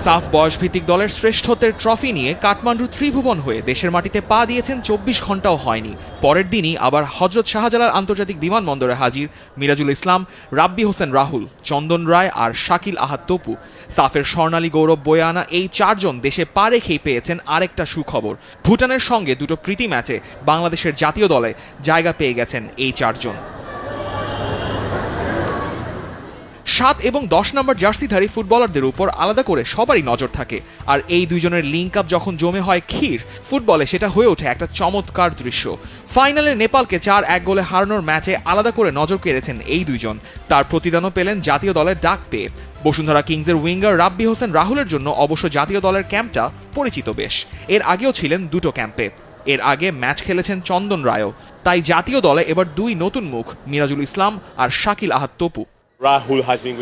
সাফ বয়সভিত্তিক দলের শ্রেষ্ঠত্বের ট্রফি নিয়ে কাঠমান্ডু ত্রিভুবন হয়ে দেশের মাটিতে পা দিয়েছেন ২৪ ঘন্টাও হয়নি। পরের দিনই আবার হজরত শাহজালাল আন্তর্জাতিক বিমানবন্দরে হাজির মিরাজুল ইসলাম, রাব্বি হোসেন রাহুল, চন্দন রায় আর শাকিল আহাদ তপু। সাফের স্বর্ণালী গৌরব বয়ে আনা এই চারজন দেশে পা রেখেই পেয়েছেন আরেকটা সুখবর। ভুটানের সঙ্গে দুটো প্রীতি ম্যাচে বাংলাদেশের জাতীয় দলে জায়গা পেয়ে গেছেন এই চারজন। ৭ এবং ১০ নম্বর জার্সিধারী ফুটবলারদের উপর আলাদা করে সবারই নজর থাকে, আর এই দুইজনের লিঙ্ক আপ যখন জমে হয় ক্ষীর, ফুটবলে সেটা হয়ে ওঠে একটা চমৎকার দৃশ্য। ফাইনালে নেপালকে ৪-১ গোলে হারানোর ম্যাচে আলাদা করে নজর কেড়েছেন এই দুইজন। তার প্রতিদানও পেলেন জাতীয় দলের ডাক পেয়ে। বসুন্ধরা কিংসের উইঙ্গার রাব্বি হোসেন রাহুলের জন্য অবশ্য জাতীয় দলের ক্যাম্পটা পরিচিত বেশ। এর আগেও ছিলেন দুটো ক্যাম্পে, এর আগে ম্যাচ খেলেছেন চন্দন রায়ও। তাই জাতীয় দলে এবার দুই নতুন মুখ, মিরাজুল ইসলাম আর শাকিল আহাদ তপু। Rahul has been